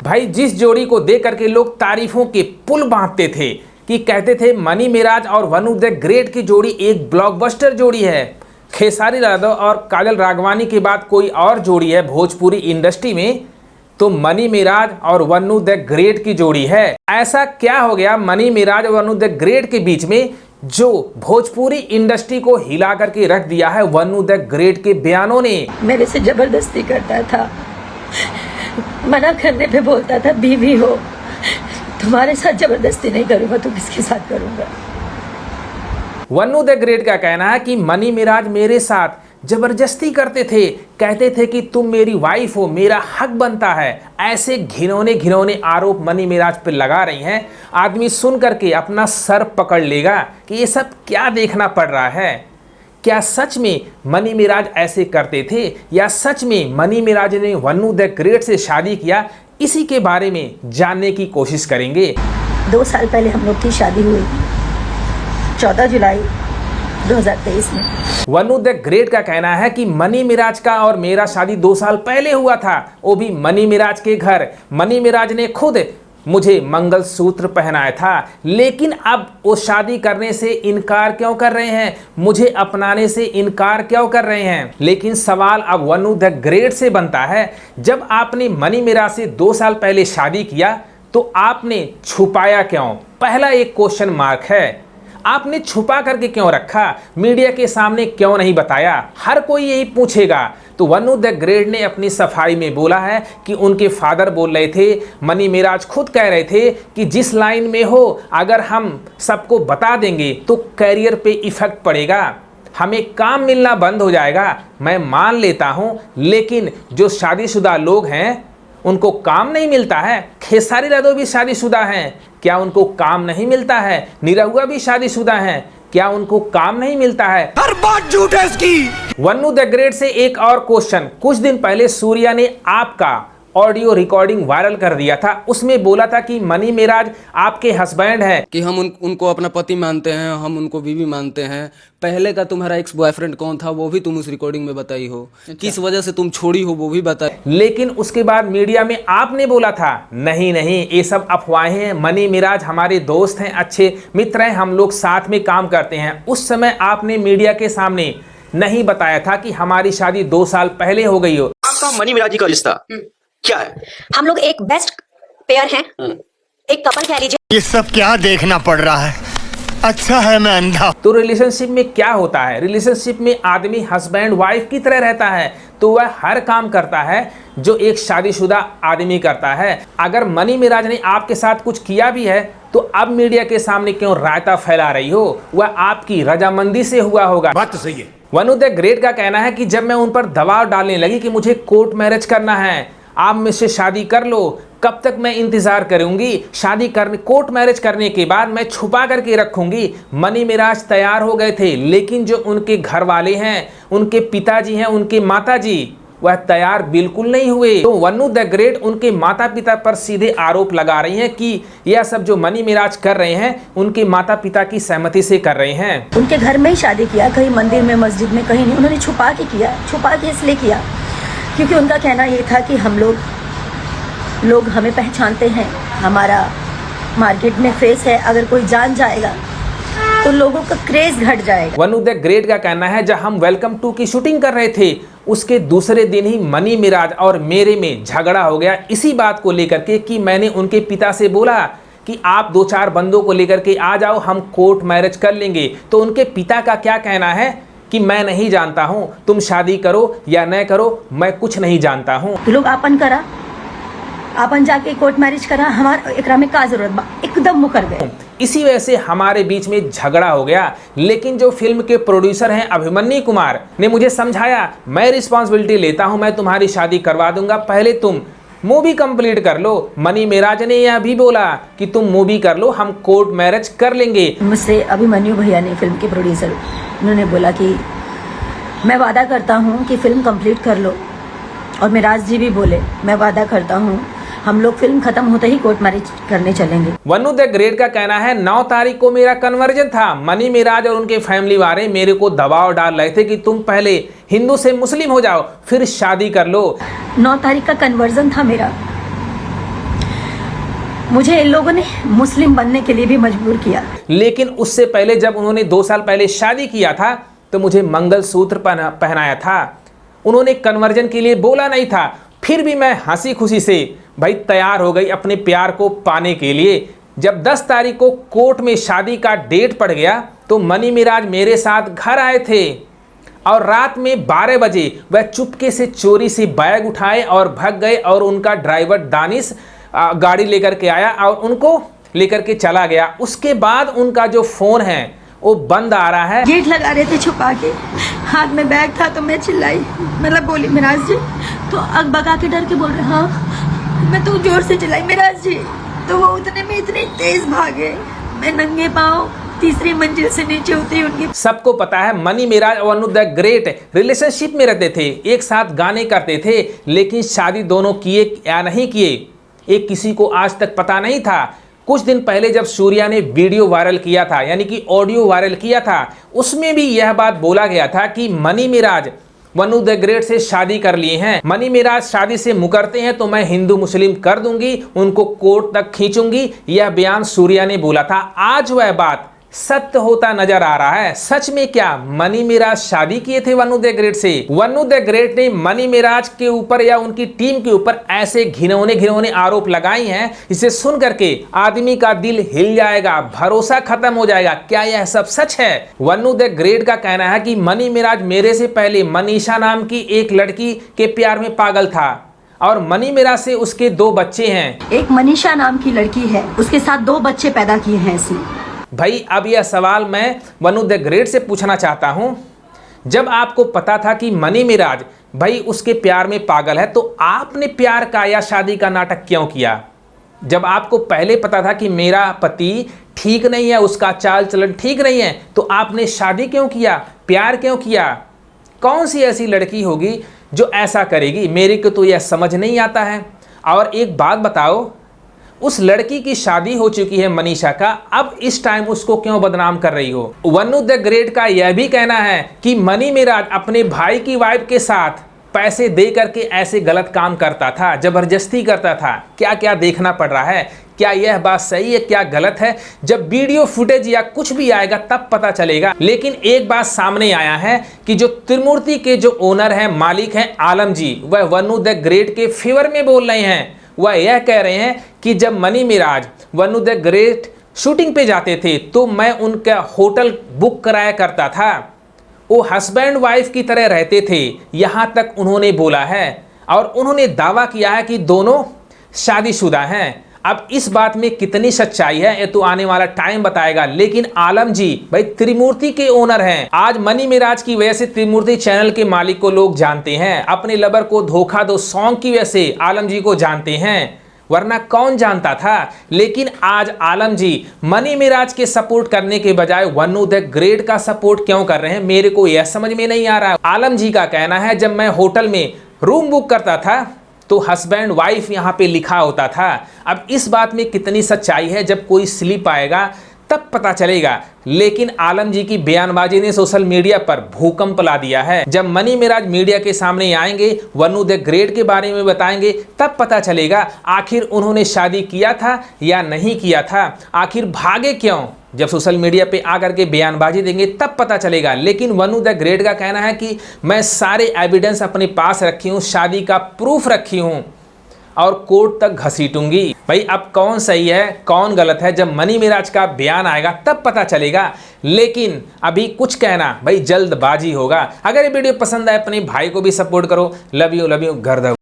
भाई जिस जोड़ी को देख करके लोग तारीफों के पुल बांटते थे कि कहते थे मनी मिराज और वनु द ग्रेट की जोड़ी एक ब्लॉकबस्टर जोड़ी है, खेसारी यादव और काजल राघवानी के बाद कोई और जोड़ी है भोजपुरी इंडस्ट्री में तो मनी मिराज और वनु द ग्रेट की जोड़ी है। ऐसा क्या हो गया मनी मिराज और वनु द ग्रेट के बीच में जो भोजपुरी इंडस्ट्री को हिला करके रख दिया है वनु द ग्रेट के बयानों ने। मेरे से जबरदस्ती करता था, मना करने पे बोलता था बीवी हो, तुम्हारे साथ जबरदस्ती नहीं करूंगा तो किसके साथ करूंगा। वनु द ग्रेट का कहना है कि मनी मिराज मेरे साथ जबरदस्ती करते थे, कहते थे कि तुम मेरी वाइफ हो, मेरा हक बनता है। ऐसे घिनौने घिनौने आरोप मनी मिराज पर लगा रही हैं। आदमी सुन करके अपना सर पकड़ लेगा कि ये सब क्या देखना पड़ रहा है। क्या सच में मनी मिराज ऐसे करते थे या सच में मनी मिराज ने वनु द ग्रेट से शादी किया? इसी के बारे में जानने की कोशिश करेंगे। 2 साल पहले हम लोग की शादी हुई, 14 जुलाई 2023 में। वनु द ग्रेट का कहना है कि मनी मिराज का और मेरा शादी 2 साल पहले हुआ था, वो भी मनी मिराज के घर। मनी मिराज ने खुद मुझे मंगलसूत्र पहनाया था, लेकिन अब वो शादी करने से इनकार क्यों कर रहे हैं, मुझे अपनाने से इनकार क्यों कर रहे हैं। लेकिन सवाल अब वनु द ग्रेट से बनता है, जब आपने मनी मिराज से 2 साल पहले शादी किया तो आपने छुपाया क्यों? पहला एक क्वेश्चन मार्क है। आपने छुपा करके क्यों रखा, मीडिया के सामने क्यों नहीं बताया? हर कोई यही पूछेगा। तो वनु द ग्रेट ने अपनी सफाई में बोला है कि उनके फादर बोल रहे थे, मनी मिराज खुद कह रहे थे कि जिस लाइन में हो अगर हम सबको बता देंगे तो करियर पे इफेक्ट पड़ेगा, हमें काम मिलना बंद हो जाएगा। मैं मान लेता हूं, लेकिन जो शादीशुदा लोग हैं उनको काम नहीं मिलता है। खेसारी यादव भी शादीशुदा हैं, क्या उनको काम नहीं मिलता है? निरहुआ भी शादीशुदा हैं, क्या उनको काम नहीं मिलता है? हर बात झूठ है इसकी। वनु द ग्रेट से एक और क्वेश्चन। कुछ दिन पहले सूर्या ने आपका ऑडियो रिकॉर्डिंग वायरल कर दिया था, उसमें बोला था कि मनी मिराज आपके हस्बैंड हैं, कि हम उनको अपना पति मानते हैं, हम उनको बीवी मानते हैं। पहले का तुम्हारा एक्स बॉयफ्रेंड कौन था वो भी तुम उस रिकॉर्डिंग में बताई हो। किस वजह से तुम छोड़ी हो वो भी बताई। लेकिन उसके बाद मीडिया में आपने बोला था नहीं नहीं ये सब अफवाहें हैं, मनी मिराज हमारे दोस्त हैं, अच्छे मित्र हैं, हम लोग साथ में काम करते हैं। उस समय आपने मीडिया के सामने नहीं बताया था कि हमारी शादी 2 साल पहले हो गई हो। आपका मनी मिराज जी का रिश्ता क्या है? हम लोग एक बेस्ट पेयर हैं, एक कपल कह लीजिए। ये सब क्या देखना पड़ रहा है? अच्छा है मैं अंधा। तो रिलेशनशिप में क्या होता है? रिलेशनशिप में आदमी हस्बैंड वाइफ की तरह रहता है, तो वह हर काम करता है जो एक शादीशुदा आदमी करता है। अगर मनी मिराज ने आपके साथ कुछ किया भी है तो अब मीडिया के सामने क्यों रायता फैला रही हो? वह आपकी रजामंदी से हुआ होगा। बात तो सही है। वनु द ग्रेट का कहना है कि जब मैं उन पर दबाव डालने लगी कि मुझे कोर्ट मैरिज करना है, आप मुझसे शादी कर लो, कब तक मैं इंतजार करूंगी, शादी करने कोर्ट मैरिज करने के बाद मैं छुपा करके रखूंगी। मनी मिराज तैयार हो गए थे, लेकिन जो उनके घर वाले हैं, उनके पिताजी हैं, उनके माताजी, वह तैयार बिल्कुल नहीं हुए। तो वनु द ग्रेट उनके माता पिता पर सीधे आरोप लगा रही हैं कि यह सब जो मनी मिराज कर रहे हैं उनके माता पिता की सहमति से कर रहे हैं। उनके घर में ही शादी किया, कहीं मंदिर में, मस्जिद में, कहीं नहीं। उन्होंने छुपा के किया। छुपा के इसलिए किया क्योंकि उनका कहना ये था कि हम लोग हमें पहचानते हैं, हमारा मार्केट में फेस है, अगर कोई जान जाएगा तो लोगों का क्रेज घट जाएगा। वनु द ग्रेट का कहना है जब हम वेलकम टू की शूटिंग कर रहे थे उसके दूसरे दिन ही मनी मिराज और मेरे में झगड़ा हो गया, इसी बात को लेकर के कि मैंने उनके पिता से बोला कि आप 2-4 बंदों को लेकर के आ जाओ, हम कोर्ट मैरिज कर लेंगे। तो उनके पिता का क्या कहना है कि मैं नहीं जानता हूं, तुम शादी करो या न करो, मैं कुछ नहीं जानता हूं। तो लोग आपन जाके कोर्ट मैरिज करा, हमारा एकरा में का जरूरत बा, एकदम मुकर गए। इसी वजह से हमारे बीच में झगड़ा हो गया। लेकिन जो फिल्म के प्रोड्यूसर हैं अभिमन्यु कुमार ने मुझे समझाया, मैं रिस्पॉन्सिबिलिटी लेता हूं, मैं तुम्हारी शादी करवा दूंगा, पहले तुम मूवी कंप्लीट कर लो। मनी मिराज ने यह भी बोला कि तुम मूवी कर लो, हम कोर्ट मैरिज कर लेंगे। मुझसे अभिमन्यु भैया ने, फिल्म के प्रोड्यूसर, उन्होंने बोला कि मैं वादा करता हूँ कि फिल्म कंप्लीट कर लो। और मिराज जी भी बोले मैं वादा करता हूँ हम लोग फिल्म खत्म होते ही कोर्ट मैरिज करने चलेंगे। वन्नू द ग्रेट का कहना है 9 तारीख को मेरा कन्वर्जन था। मनी मिराज और उनके फैमिली वाले मेरे को दबाव डाल रहे थे कि तुम पहले हिंदू से मुस्लिम हो जाओ फिर शादी कर लो। 9 तारीख का कन्वर्जन था मेरा। मुझे इन लोगों ने मुस्लिम बनने के लिए भी मजबूर किया। लेकिन उससे पहले जब उन्होंने 2 साल पहले शादी किया था तो मुझे मंगलसूत्र पहनाया था। उन्होंने कन्वर्जन के लिए बोला नहीं था। फिर भी मैं हंसी खुशी से भाई तैयार हो गई अपने प्यार को पाने के लिए। जब 10 तारीख को कोर्ट में शादी का डेट पड़ गया तो मनी मिराज मेरे साथ घर आए थे और रात में 12 बजे वह चुपके से चोरी से बैग उठाए और भाग गए और उनका ड्राइवर दानिश गाड़ी लेकर के आया और उनको लेकर के चला गया। उसके बाद उनका जो फ़ोन है वो बंद आ रहा है। गेट लगा रहे थे छुपा के, हाथ में बैग था तो मैं चिल्लाई, मतलब बोली मिराज जी, तो अगबगा के डर के बोल रहे हाँ। मैं तो जोर से चिल्लाई मिराज जी, तो वो उतने में इतने तेज भागे, मैं नंगे पाँव तीसरी मंजिल से नीचे उतरी। उनकी सबको पता है मनी मिराज और वन्नू द ग्रेट रिलेशनशिप में रहते थे, एक साथ गाने करते थे, लेकिन शादी दोनों किए या नहीं किए एक किसी को आज तक पता नहीं था। कुछ दिन पहले जब सूर्या ने वीडियो वायरल किया था यानी कि ऑडियो वायरल किया था, उसमें भी यह बात बोला गया था कि मनी मिराज वन्नू द ग्रेट से शादी कर लिए हैं। मनी मिराज शादी से मुकरते हैं तो मैं हिंदू मुस्लिम कर दूंगी, उनको कोर्ट तक खींचूंगी, यह बयान सूर्या ने बोला था। आज वह बात सत्य होता नजर आ रहा है। सच में क्या मनी मिराज शादी किए थे वन्नू द ग्रेट से? वन्नू द ग्रेट ने मनी मिराज के ऊपर या उनकी टीम के ऊपर ऐसे घिनौने आरोप लगाए हैं, इसे सुन करके आदमी का दिल हिल जाएगा, भरोसा खत्म हो जाएगा। क्या यह सब सच है? वन्नू द ग्रेट का कहना है कि मनी मिराज मेरे से पहले मनीषा नाम की एक लड़की के प्यार में पागल था और मनी मिराज से उसके 2 बच्चे हैं। एक मनीषा नाम की लड़की है, उसके साथ 2 बच्चे पैदा किए हैं इसने। भाई अब यह सवाल मैं वन्नू द ग्रेट से पूछना चाहता हूं, जब आपको पता था कि मनी मिराज भाई उसके प्यार में पागल है तो आपने प्यार का या शादी का नाटक क्यों किया? जब आपको पहले पता था कि मेरा पति ठीक नहीं है, उसका चाल चलन ठीक नहीं है, तो आपने शादी क्यों किया, प्यार क्यों किया? कौन सी ऐसी लड़की होगी जो ऐसा करेगी? मेरे को तो यह समझ नहीं आता है। और एक बात बताओ, उस लड़की की शादी हो चुकी है मनीषा का, अब इस टाइम उसको क्यों बदनाम कर रही हो? वन्नू द ग्रेट का यह भी कहना है कि मनी मिराज अपने भाई की वाइफ के साथ पैसे दे करके ऐसे गलत काम करता था, जबरदस्ती करता था। क्या क्या देखना पड़ रहा है? क्या यह बात सही है, क्या गलत है? जब वीडियो फुटेज या कुछ भी आएगा तब पता चलेगा। लेकिन एक बात सामने आया है कि जो त्रिमूर्ति के जो ओनर हैं, मालिक हैं आलम जी, वह वन्नू द ग्रेट के फेवर में बोल रहे हैं। वह यह कह रहे हैं कि जब Mani Miraj Vannu the great shooting पे जाते थे तो मैं उनका होटल बुक कराया करता था, वो हस्बैंड वाइफ की तरह रहते थे, यहाँ तक उन्होंने बोला है। और उन्होंने दावा किया है कि दोनों शादीशुदा हैं। अब इस बात में कितनी सच्चाई है ये तो आने वाला टाइम बताएगा। लेकिन आलम जी भाई त्रिमूर्ति के ओनर हैं। आज मनी मिराज की वजह से त्रिमूर्ति चैनल के मालिक को लोग जानते हैं, अपने लवर को धोखा दो सॉन्ग की वजह से आलम जी को जानते हैं, वरना कौन जानता था। लेकिन आज आलम जी मनी मिराज के सपोर्ट करने के बजाय वन्नू द ग्रेट का सपोर्ट क्यों कर रहे हैं, मेरे को यह समझ में नहीं आ रहा। आलम जी का कहना है जब मैं होटल में रूम बुक करता था तो हस्बैंड वाइफ यहाँ पे लिखा होता था। अब इस बात में कितनी सच्चाई है, जब कोई स्लिप आएगा तब पता चलेगा। लेकिन आलम जी की बयानबाजी ने सोशल मीडिया पर भूकंप ला दिया है। जब मनी मिराज मीडिया के सामने आएंगे, वन्नू द ग्रेट के बारे में बताएंगे, तब पता चलेगा आखिर उन्होंने शादी किया था या नहीं किया था, आखिर भागे क्यों। जब सोशल मीडिया पे आकर के बयानबाजी देंगे तब पता चलेगा। लेकिन वन्नू द ग्रेट का कहना है कि मैं सारे एविडेंस अपने पास रखी हूँ, शादी का प्रूफ रखी हूँ और कोर्ट तक घसीटूंगी। भाई अब कौन सही है कौन गलत है, जब मनी मिराज का बयान आएगा तब पता चलेगा। लेकिन अभी कुछ कहना भाई जल्दबाजी होगा। अगर ये वीडियो पसंद आए अपने भाई को भी सपोर्ट करो। लव यू गर्द।